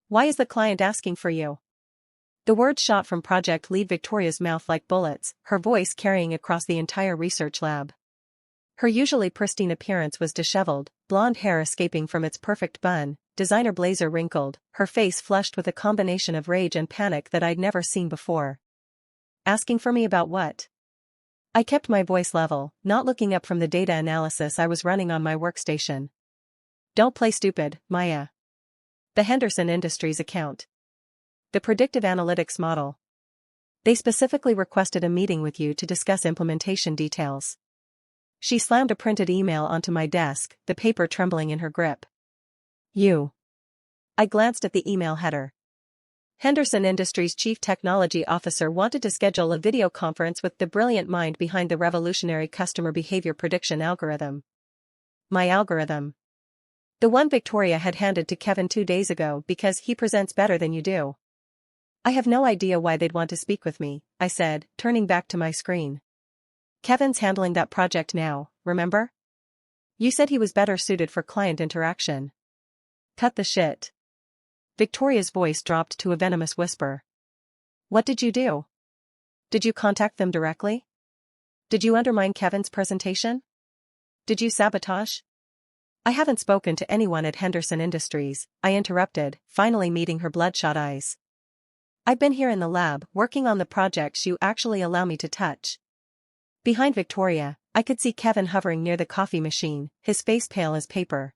Why is the client asking for you? The words shot from project lead Victoria's mouth like bullets, her voice carrying across the entire research lab. Her usually pristine appearance was disheveled, blonde hair escaping from its perfect bun, designer blazer wrinkled, her face flushed with a combination of rage and panic that I'd never seen before. Asking for me about what? I kept my voice level, not looking up from the data analysis I was running on my workstation. Don't play stupid, Maya. The Henderson Industries account. The predictive analytics model. They specifically requested a meeting with you to discuss implementation details. She slammed a printed email onto my desk, the paper trembling in her grip. You. I glanced at the email header. Henderson Industries Chief Technology Officer wanted to schedule a video conference with the brilliant mind behind the revolutionary customer behavior prediction algorithm. My algorithm. The one Victoria had handed to Kevin 2 days ago because he presents better than you do. I have no idea why they'd want to speak with me, I said, turning back to my screen. Kevin's handling that project now, remember? You said he was better suited for client interaction. Cut the shit. Victoria's voice dropped to a venomous whisper. What did you do? Did you contact them directly? Did you undermine Kevin's presentation? Did you sabotage? I haven't spoken to anyone at Henderson Industries, I interrupted, finally meeting her bloodshot eyes. I've been here in the lab, working on the projects you actually allow me to touch. Behind Victoria, I could see Kevin hovering near the coffee machine, his face pale as paper.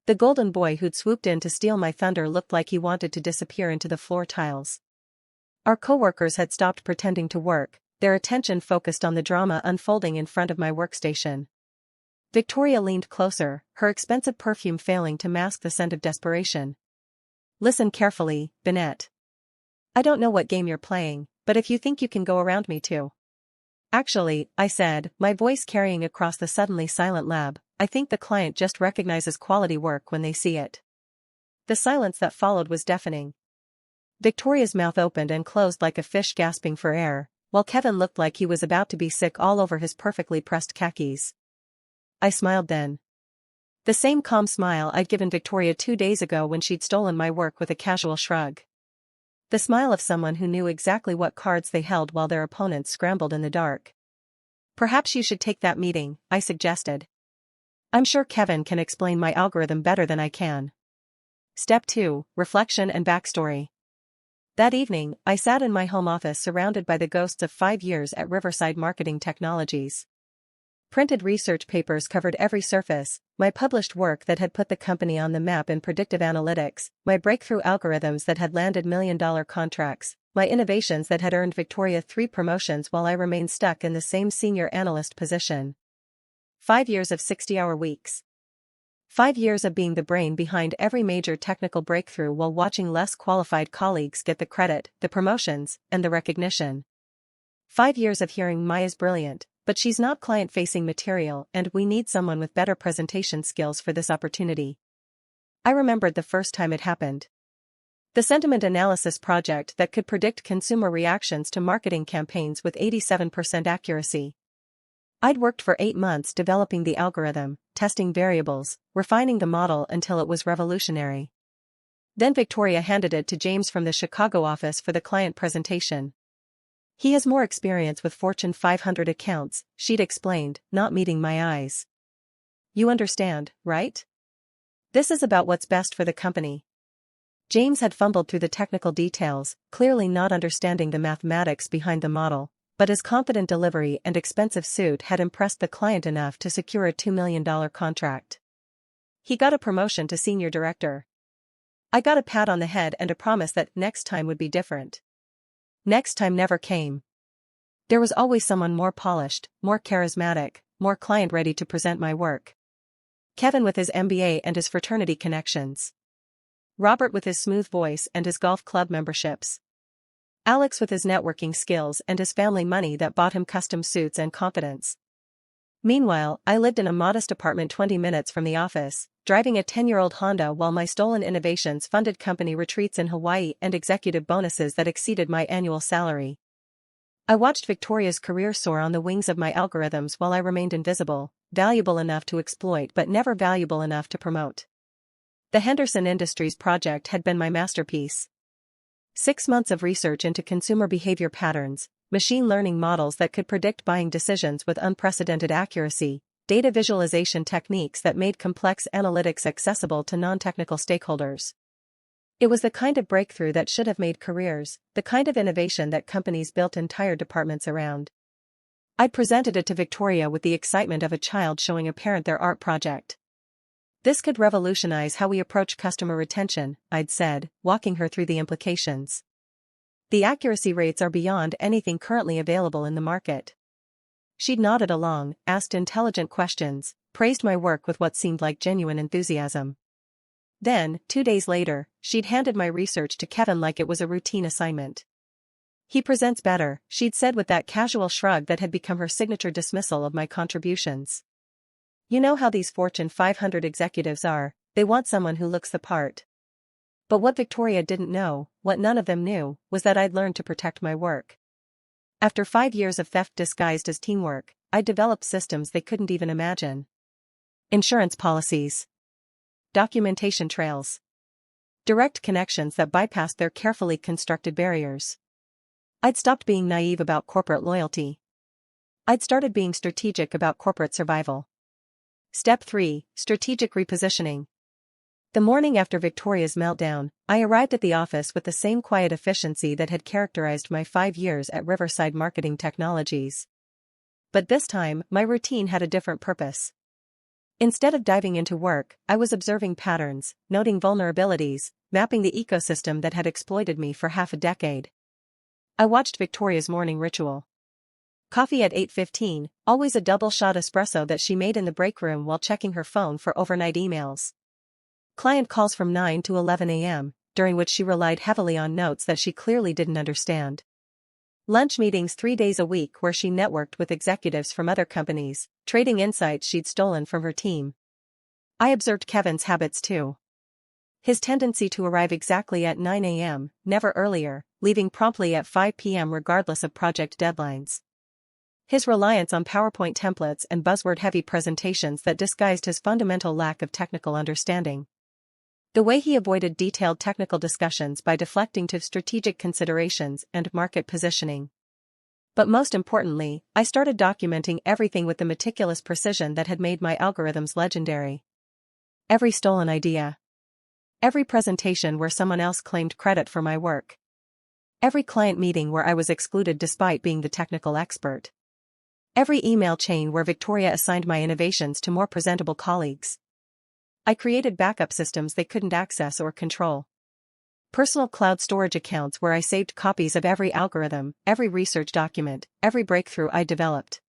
The golden boy who'd swooped in to steal my thunder looked like he wanted to disappear into the floor tiles. Our coworkers had stopped pretending to work, their attention focused on the drama unfolding in front of my workstation. Victoria leaned closer, her expensive perfume failing to mask the scent of desperation. Listen carefully, Benett. I don't know what game you're playing, but if you think you can go around me too. Actually, I said, my voice carrying across the suddenly silent lab, I think the client just recognizes quality work when they see it. The silence that followed was deafening. Victoria's mouth opened and closed like a fish gasping for air, while Kevin looked like he was about to be sick all over his perfectly pressed khakis. I smiled then. The same calm smile I'd given Victoria 2 days ago when she'd stolen my work with a casual shrug. The smile of someone who knew exactly what cards they held while their opponents scrambled in the dark. Perhaps you should take that meeting, I suggested. I'm sure Kevin can explain my algorithm better than I can. Step 2, Reflection and Backstory. That evening, I sat in my home office surrounded by the ghosts of 5 years at Riverside Marketing Technologies. Printed research papers covered every surface, my published work that had put the company on the map in predictive analytics, my breakthrough algorithms that had landed million-dollar contracts, my innovations that had earned Victoria 3 promotions while I remained stuck in the same senior analyst position. 5 years of 60-hour weeks. 5 years of being the brain behind every major technical breakthrough while watching less qualified colleagues get the credit, the promotions, and the recognition. 5 years of hearing Maya's brilliant, but she's not client-facing material and we need someone with better presentation skills for this opportunity. I remembered the first time it happened. The sentiment analysis project that could predict consumer reactions to marketing campaigns with 87% accuracy. I'd worked for 8 months developing the algorithm, testing variables, refining the model until it was revolutionary. Then Victoria handed it to James from the Chicago office for the client presentation. He has more experience with Fortune 500 accounts, she'd explained, not meeting my eyes. You understand, right? This is about what's best for the company. James had fumbled through the technical details, clearly not understanding the mathematics behind the model, but his confident delivery and expensive suit had impressed the client enough to secure a $2 million contract. He got a promotion to senior director. I got a pat on the head and a promise that next time would be different. Next time never came. There was always someone more polished, more charismatic, more client-ready to present my work. Kevin with his MBA and his fraternity connections. Robert with his smooth voice and his golf club memberships. Alex with his networking skills and his family money that bought him custom suits and confidence. Meanwhile, I lived in a modest apartment 20 minutes from the office, driving a 10-year-old Honda while my stolen innovations funded company retreats in Hawaii and executive bonuses that exceeded my annual salary. I watched Victoria's career soar on the wings of my algorithms while I remained invisible, valuable enough to exploit but never valuable enough to promote. The Henderson Industries project had been my masterpiece. 6 months of research into consumer behavior patterns, machine learning models that could predict buying decisions with unprecedented accuracy, data visualization techniques that made complex analytics accessible to non-technical stakeholders. It was the kind of breakthrough that should have made careers, the kind of innovation that companies built entire departments around. I'd presented it to Victoria with the excitement of a child showing a parent their art project. This could revolutionize how we approach customer retention, I'd said, walking her through the implications. The accuracy rates are beyond anything currently available in the market. She'd nodded along, asked intelligent questions, praised my work with what seemed like genuine enthusiasm. Then, 2 days later, she'd handed my research to Kevin like it was a routine assignment. "He presents better," she'd said with that casual shrug that had become her signature dismissal of my contributions. "You know how these Fortune 500 executives are, they want someone who looks the part." But what Victoria didn't know, what none of them knew, was that I'd learned to protect my work. After 5 years of theft disguised as teamwork, I'd developed systems they couldn't even imagine. Insurance policies. Documentation trails. Direct connections that bypassed their carefully constructed barriers. I'd stopped being naive about corporate loyalty. I'd started being strategic about corporate survival. Step 3: Strategic repositioning. The morning after Victoria's meltdown, I arrived at the office with the same quiet efficiency that had characterized my 5 years at Riverside Marketing Technologies. But this time, my routine had a different purpose. Instead of diving into work, I was observing patterns, noting vulnerabilities, mapping the ecosystem that had exploited me for half a decade. I watched Victoria's morning ritual. Coffee at 8:15, always a double-shot espresso that she made in the break room while checking her phone for overnight emails. Client calls from 9 to 11 a.m., during which she relied heavily on notes that she clearly didn't understand. Lunch meetings 3 days a week where she networked with executives from other companies, trading insights she'd stolen from her team. I observed Kevin's habits too. His tendency to arrive exactly at 9 a.m., never earlier, leaving promptly at 5 p.m. regardless of project deadlines. His reliance on PowerPoint templates and buzzword-heavy presentations that disguised his fundamental lack of technical understanding. The way he avoided detailed technical discussions by deflecting to strategic considerations and market positioning. But most importantly, I started documenting everything with the meticulous precision that had made my algorithms legendary. Every stolen idea. Every presentation where someone else claimed credit for my work. Every client meeting where I was excluded despite being the technical expert. Every email chain where Victoria assigned my innovations to more presentable colleagues. I created backup systems they couldn't access or control. Personal cloud storage accounts where I saved copies of every algorithm, every research document, every breakthrough I developed.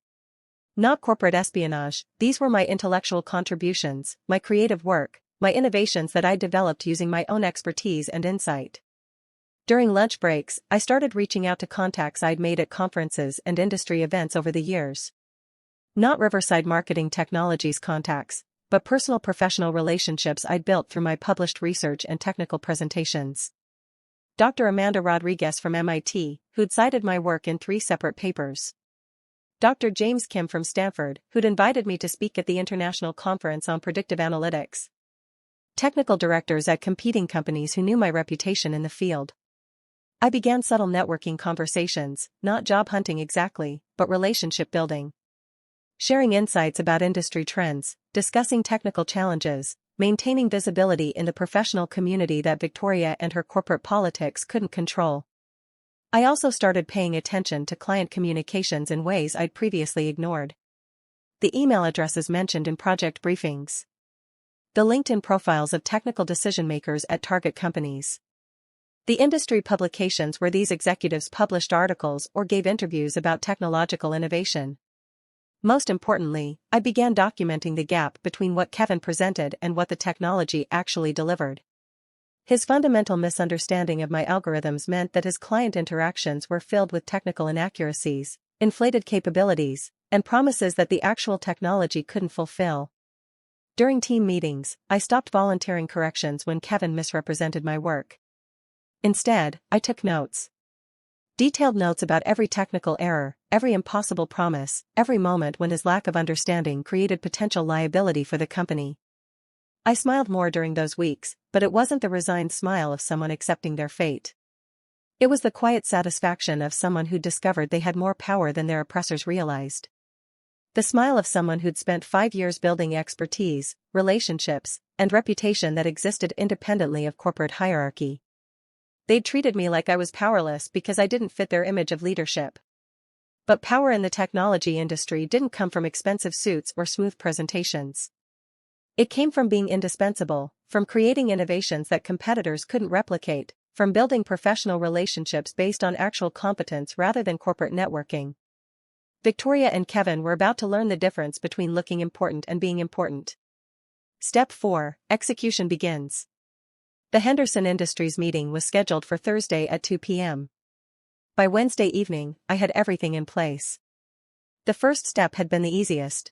Not corporate espionage, these were my intellectual contributions, my creative work, my innovations that I developed using my own expertise and insight. During lunch breaks, I started reaching out to contacts I'd made at conferences and industry events over the years. Not Riverside Marketing Technologies contacts, but personal professional relationships I'd built through my published research and technical presentations. Dr. Amanda Rodriguez from MIT, who'd cited my work in 3 separate papers. Dr. James Kim from Stanford, who'd invited me to speak at the International Conference on Predictive Analytics. Technical directors at competing companies who knew my reputation in the field. I began subtle networking conversations, not job hunting exactly, but relationship building. Sharing insights about industry trends, discussing technical challenges, maintaining visibility in the professional community that Victoria and her corporate politics couldn't control. I also started paying attention to client communications in ways I'd previously ignored. The email addresses mentioned in project briefings. The LinkedIn profiles of technical decision-makers at target companies. The industry publications where these executives published articles or gave interviews about technological innovation. Most importantly, I began documenting the gap between what Kevin presented and what the technology actually delivered. His fundamental misunderstanding of my algorithms meant that his client interactions were filled with technical inaccuracies, inflated capabilities, and promises that the actual technology couldn't fulfill. During team meetings, I stopped volunteering corrections when Kevin misrepresented my work. Instead, I took notes. Detailed notes about every technical error, every impossible promise, every moment when his lack of understanding created potential liability for the company. I smiled more during those weeks, but it wasn't the resigned smile of someone accepting their fate. It was the quiet satisfaction of someone who'd discovered they had more power than their oppressors realized. The smile of someone who'd spent 5 years building expertise, relationships, and reputation that existed independently of corporate hierarchy. They'd treated me like I was powerless because I didn't fit their image of leadership. But power in the technology industry didn't come from expensive suits or smooth presentations. It came from being indispensable, from creating innovations that competitors couldn't replicate, from building professional relationships based on actual competence rather than corporate networking. Victoria and Kevin were about to learn the difference between looking important and being important. Step 4, Execution begins. The Henderson Industries meeting was scheduled for Thursday at 2 p.m. By Wednesday evening, I had everything in place. The first step had been the easiest.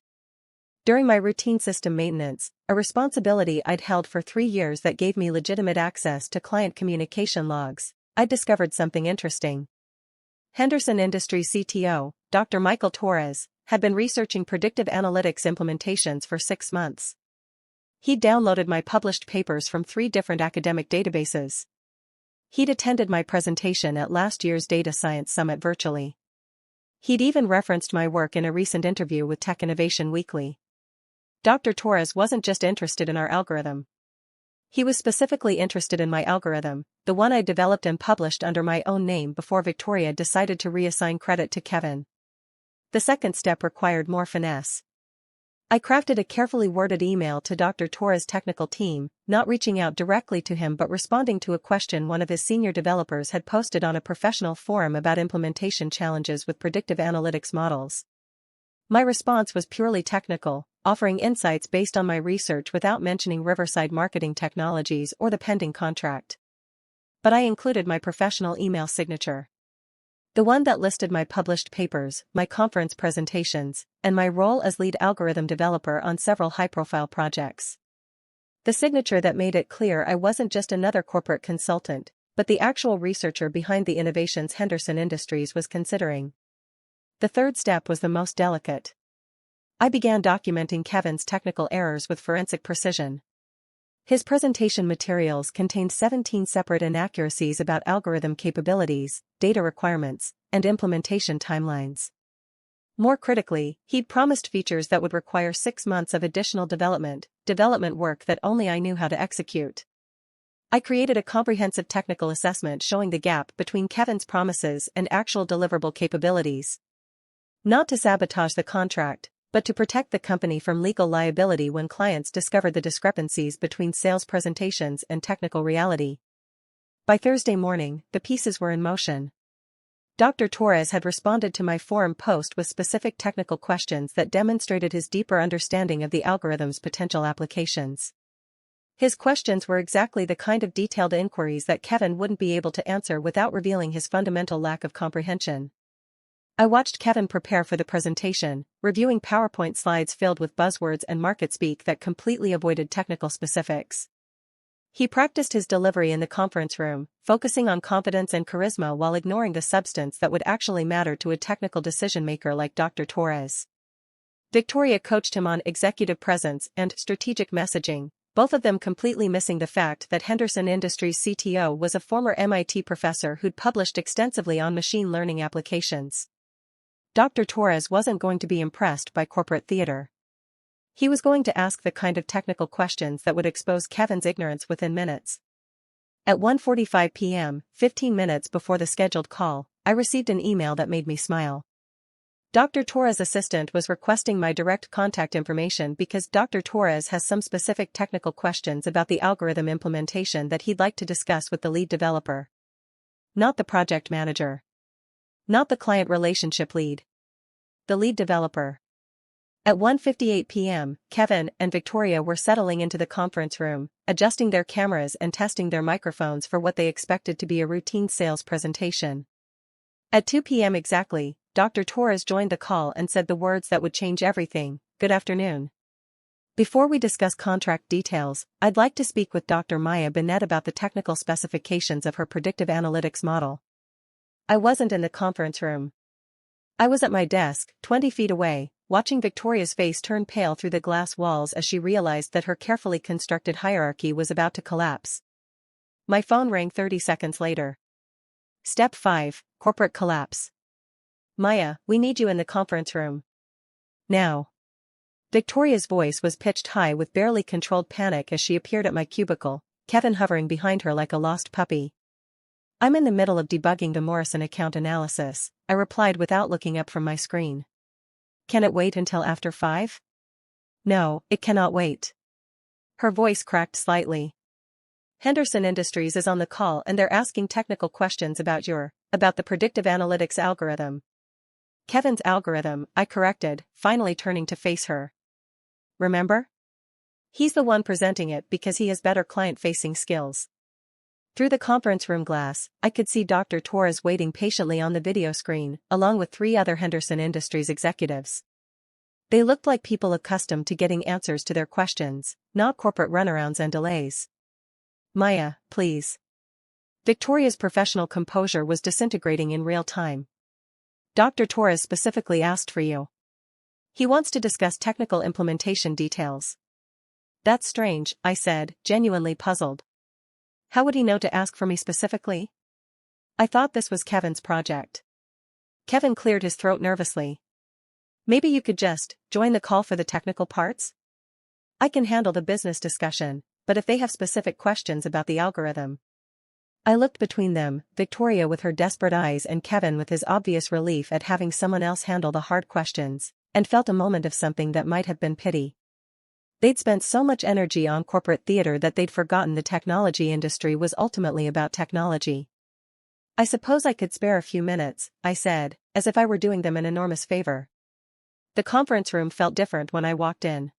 During my routine system maintenance, a responsibility I'd held for 3 years that gave me legitimate access to client communication logs, I discovered something interesting. Henderson Industries CTO, Dr. Michael Torres, had been researching predictive analytics implementations for 6 months. He'd downloaded my published papers from 3 different academic databases. He'd attended my presentation at last year's Data Science Summit virtually. He'd even referenced my work in a recent interview with Tech Innovation Weekly. Dr. Torres wasn't just interested in our algorithm. He was specifically interested in my algorithm, the one I developed and published under my own name before Victoria decided to reassign credit to Kevin. The second step required more finesse. I crafted a carefully worded email to Dr. Torres' technical team, not reaching out directly to him but responding to a question one of his senior developers had posted on a professional forum about implementation challenges with predictive analytics models. My response was purely technical, offering insights based on my research without mentioning Riverside Marketing Technologies or the pending contract. But I included my professional email signature. The one that listed my published papers, my conference presentations, and my role as lead algorithm developer on several high-profile projects. The signature that made it clear I wasn't just another corporate consultant, but the actual researcher behind the innovations Henderson Industries was considering. The third step was the most delicate. I began documenting Kevin's technical errors with forensic precision. His presentation materials contained 17 separate inaccuracies about algorithm capabilities, data requirements, and implementation timelines. More critically, he'd promised features that would require 6 months of additional development work that only I knew how to execute. I created a comprehensive technical assessment showing the gap between Kevin's promises and actual deliverable capabilities. Not to sabotage the contract, but to protect the company from legal liability when clients discovered the discrepancies between sales presentations and technical reality. By Thursday morning, the pieces were in motion. Dr. Torres had responded to my forum post with specific technical questions that demonstrated his deeper understanding of the algorithm's potential applications. His questions were exactly the kind of detailed inquiries that Kevin wouldn't be able to answer without revealing his fundamental lack of comprehension. I watched Kevin prepare for the presentation, reviewing PowerPoint slides filled with buzzwords and market speak that completely avoided technical specifics. He practiced his delivery in the conference room, focusing on confidence and charisma while ignoring the substance that would actually matter to a technical decision-maker like Dr. Torres. Victoria coached him on executive presence and strategic messaging, both of them completely missing the fact that Henderson Industries CTO was a former MIT professor who'd published extensively on machine learning applications. Dr. Torres wasn't going to be impressed by corporate theater. He was going to ask the kind of technical questions that would expose Kevin's ignorance within minutes. At 1:45 p.m., 15 minutes before the scheduled call, I received an email that made me smile. Dr. Torres' assistant was requesting my direct contact information because Dr. Torres has some specific technical questions about the algorithm implementation that he'd like to discuss with the lead developer. Not the project manager. Not the client relationship lead. The lead developer. At 1:58 p.m., Kevin and Victoria were settling into the conference room, adjusting their cameras and testing their microphones for what they expected to be a routine sales presentation. At 2 p.m. exactly, Dr. Torres joined the call and said the words that would change everything, "Good afternoon. Before we discuss contract details, I'd like to speak with Dr. Maya Benett about the technical specifications of her predictive analytics model." I wasn't in the conference room. I was at my desk, 20 feet away, watching Victoria's face turn pale through the glass walls as she realized that her carefully constructed hierarchy was about to collapse. My phone rang 30 seconds later. Step 5, Corporate Collapse. Maya, we need you in the conference room. Now. Victoria's voice was pitched high with barely controlled panic as she appeared at my cubicle, Kevin hovering behind her like a lost puppy. I'm in the middle of debugging the Morrison account analysis, I replied without looking up from my screen. Can it wait until after 5? No, it cannot wait. Her voice cracked slightly. Henderson Industries is on the call and they're asking technical questions about the predictive analytics algorithm. Kevin's algorithm, I corrected, finally turning to face her. Remember? He's the one presenting it because he has better client-facing skills. Through the conference room glass, I could see Dr. Torres waiting patiently on the video screen, along with 3 other Henderson Industries executives. They looked like people accustomed to getting answers to their questions, not corporate runarounds and delays. Maya, please. Victoria's professional composure was disintegrating in real time. Dr. Torres specifically asked for you. He wants to discuss technical implementation details. That's strange, I said, genuinely puzzled. How would he know to ask for me specifically? I thought this was Kevin's project. Kevin cleared his throat nervously. Maybe you could just join the call for the technical parts? I can handle the business discussion, but if they have specific questions about the algorithm. I looked between them, Victoria with her desperate eyes and Kevin with his obvious relief at having someone else handle the hard questions, and felt a moment of something that might have been pity. They'd spent so much energy on corporate theater that they'd forgotten the technology industry was ultimately about technology. I suppose I could spare a few minutes, I said, as if I were doing them an enormous favor. The conference room felt different when I walked in.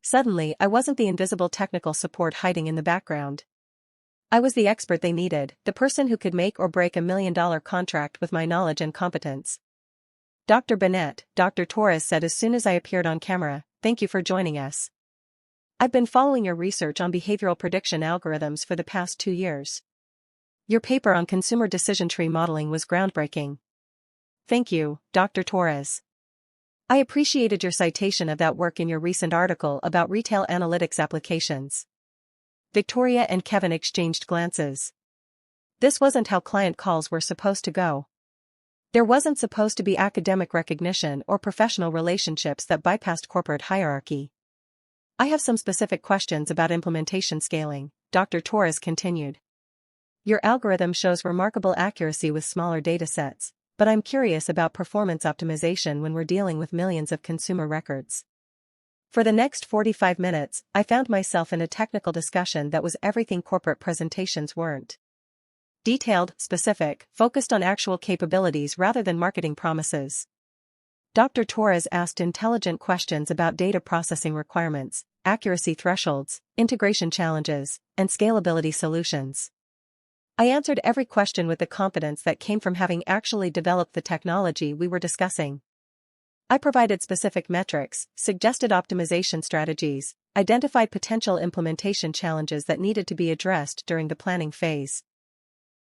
Suddenly, I wasn't the invisible technical support hiding in the background. I was the expert they needed, the person who could make or break $1 million contract with my knowledge and competence. Dr. Benett, Dr. Torres said as soon as I appeared on camera, thank you for joining us. I've been following your research on behavioral prediction algorithms for the past 2 years. Your paper on consumer decision tree modeling was groundbreaking. Thank you, Dr. Torres. I appreciated your citation of that work in your recent article about retail analytics applications. Victoria and Kevin exchanged glances. This wasn't how client calls were supposed to go. There wasn't supposed to be academic recognition or professional relationships that bypassed corporate hierarchy. I have some specific questions about implementation scaling, Dr. Torres continued. Your algorithm shows remarkable accuracy with smaller datasets, but I'm curious about performance optimization when we're dealing with millions of consumer records. For the next 45 minutes, I found myself in a technical discussion that was everything corporate presentations weren't. Detailed, specific, focused on actual capabilities rather than marketing promises. Dr. Torres asked intelligent questions about data processing requirements, accuracy thresholds, integration challenges, and scalability solutions. I answered every question with the confidence that came from having actually developed the technology we were discussing. I provided specific metrics, suggested optimization strategies, identified potential implementation challenges that needed to be addressed during the planning phase.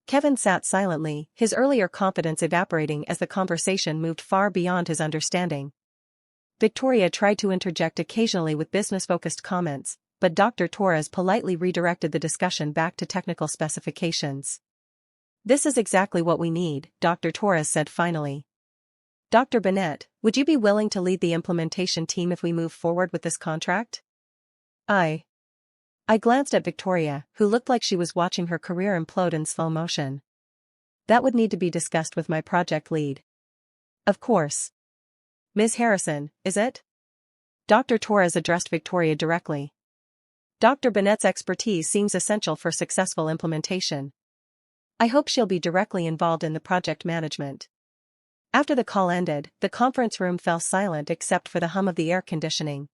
Kevin sat silently, his earlier confidence evaporating as the conversation moved far beyond his understanding. Victoria tried to interject occasionally with business-focused comments, but Dr. Torres politely redirected the discussion back to technical specifications. This is exactly what we need, Dr. Torres said finally. Dr. Benett, would you be willing to lead the implementation team if we move forward with this contract? I glanced at Victoria, who looked like she was watching her career implode in slow motion. That would need to be discussed with my project lead. Of course. Ms. Harrison, is it? Dr. Torres addressed Victoria directly. Dr. Benett's expertise seems essential for successful implementation. I hope she'll be directly involved in the project management. After the call ended, the conference room fell silent except for the hum of the air conditioning.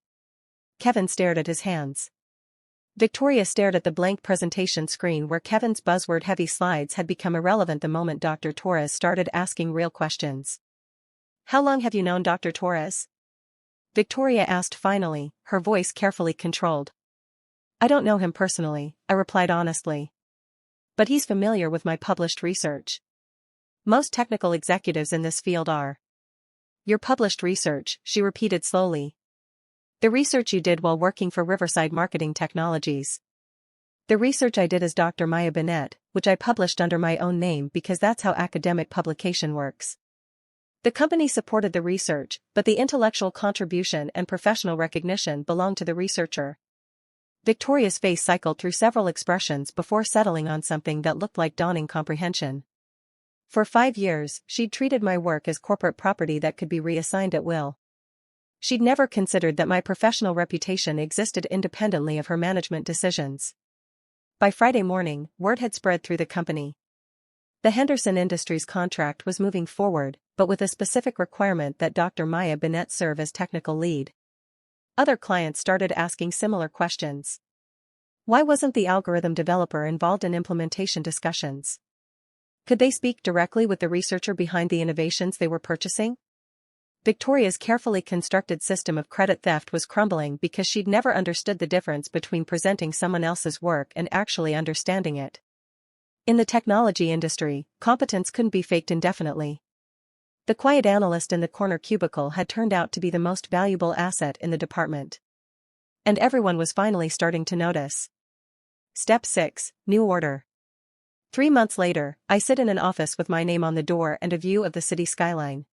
Kevin stared at his hands. Victoria stared at the blank presentation screen where Kevin's buzzword-heavy slides had become irrelevant the moment Dr. Torres started asking real questions. How long have you known Dr. Torres? Victoria asked finally, her voice carefully controlled. I don't know him personally, I replied honestly. But he's familiar with my published research. Most technical executives in this field are. Your published research, she repeated slowly. The research you did while working for Riverside Marketing Technologies. The research I did as Dr. Maya Benett, which I published under my own name because that's how academic publication works. The company supported the research, but the intellectual contribution and professional recognition belonged to the researcher. Victoria's face cycled through several expressions before settling on something that looked like dawning comprehension. For 5 years, she'd treated my work as corporate property that could be reassigned at will. She'd never considered that my professional reputation existed independently of her management decisions. By Friday morning, word had spread through the company. The Henderson Industries contract was moving forward, but with a specific requirement that Dr. Maya Benett serve as technical lead. Other clients started asking similar questions. Why wasn't the algorithm developer involved in implementation discussions? Could they speak directly with the researcher behind the innovations they were purchasing? Victoria's carefully constructed system of credit theft was crumbling because she'd never understood the difference between presenting someone else's work and actually understanding it. In the technology industry, competence couldn't be faked indefinitely. The quiet analyst in the corner cubicle had turned out to be the most valuable asset in the department. And everyone was finally starting to notice. Step 6, New Order. 3 months later, I sit in an office with my name on the door and a view of the city skyline.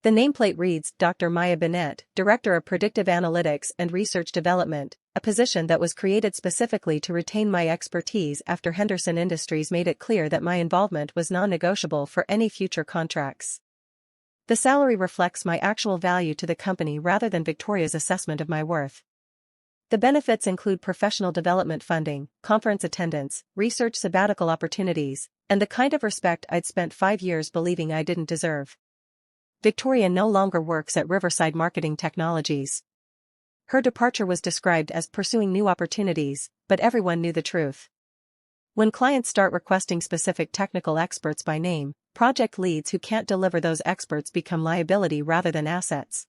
The nameplate reads, Dr. Maya Benett, Director of Predictive Analytics and Research Development, a position that was created specifically to retain my expertise after Henderson Industries made it clear that my involvement was non-negotiable for any future contracts. The salary reflects my actual value to the company rather than Victoria's assessment of my worth. The benefits include professional development funding, conference attendance, research sabbatical opportunities, and the kind of respect I'd spent 5 years believing I didn't deserve. Victoria no longer works at Riverside Marketing Technologies. Her departure was described as pursuing new opportunities, but everyone knew the truth. When clients start requesting specific technical experts by name, project leads who can't deliver those experts become liability rather than assets.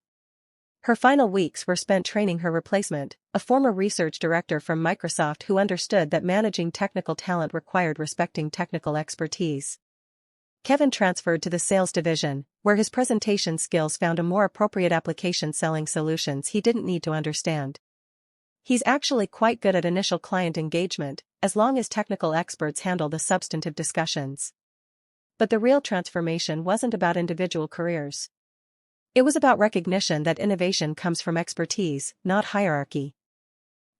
Her final weeks were spent training her replacement, a former research director from Microsoft who understood that managing technical talent required respecting technical expertise. Kevin transferred to the sales division, where his presentation skills found a more appropriate application selling solutions he didn't need to understand. He's actually quite good at initial client engagement, as long as technical experts handle the substantive discussions. But the real transformation wasn't about individual careers. It was about recognition that innovation comes from expertise, not hierarchy.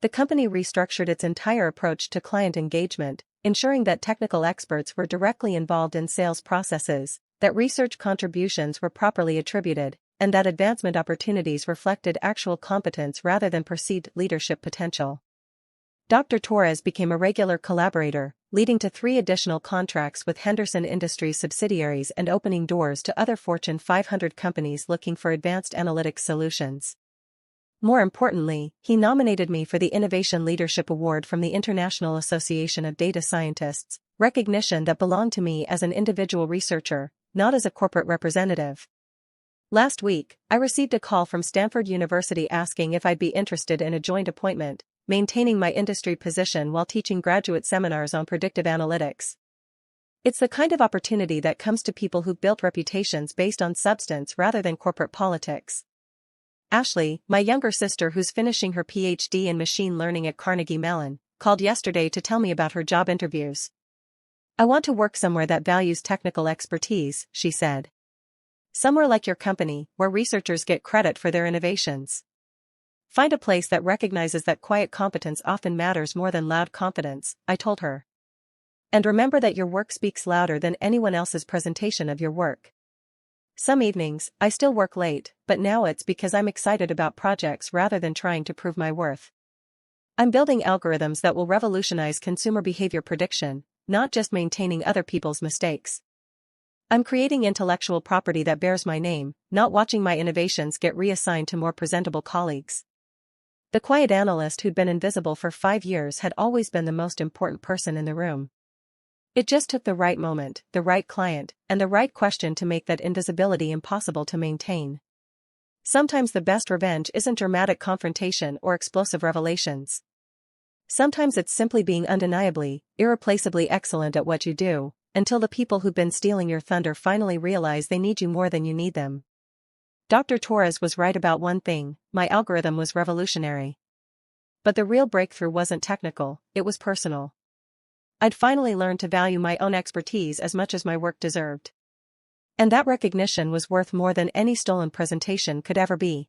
The company restructured its entire approach to client engagement, ensuring that technical experts were directly involved in sales processes, that research contributions were properly attributed, and that advancement opportunities reflected actual competence rather than perceived leadership potential. Dr. Torres became a regular collaborator, leading to 3 additional contracts with Henderson Industries subsidiaries and opening doors to other Fortune 500 companies looking for advanced analytics solutions. More importantly, he nominated me for the Innovation Leadership Award from the International Association of Data Scientists, recognition that belonged to me as an individual researcher, not as a corporate representative. Last week, I received a call from Stanford University asking if I'd be interested in a joint appointment, maintaining my industry position while teaching graduate seminars on predictive analytics. It's the kind of opportunity that comes to people who've built reputations based on substance rather than corporate politics. Ashley, my younger sister who's finishing her PhD in machine learning at Carnegie Mellon, called yesterday to tell me about her job interviews. I want to work somewhere that values technical expertise, she said. Somewhere like your company, where researchers get credit for their innovations. Find a place that recognizes that quiet competence often matters more than loud confidence, I told her. And remember that your work speaks louder than anyone else's presentation of your work. Some evenings, I still work late, but now it's because I'm excited about projects rather than trying to prove my worth. I'm building algorithms that will revolutionize consumer behavior prediction, not just maintaining other people's mistakes. I'm creating intellectual property that bears my name, not watching my innovations get reassigned to more presentable colleagues. The quiet analyst who'd been invisible for 5 years had always been the most important person in the room. It just took the right moment, the right client, and the right question to make that invisibility impossible to maintain. Sometimes the best revenge isn't dramatic confrontation or explosive revelations. Sometimes it's simply being undeniably, irreplaceably excellent at what you do, until the people who've been stealing your thunder finally realize they need you more than you need them. Dr. Torres was right about one thing, my algorithm was revolutionary. But the real breakthrough wasn't technical, it was personal. I'd finally learned to value my own expertise as much as my work deserved. And that recognition was worth more than any stolen presentation could ever be.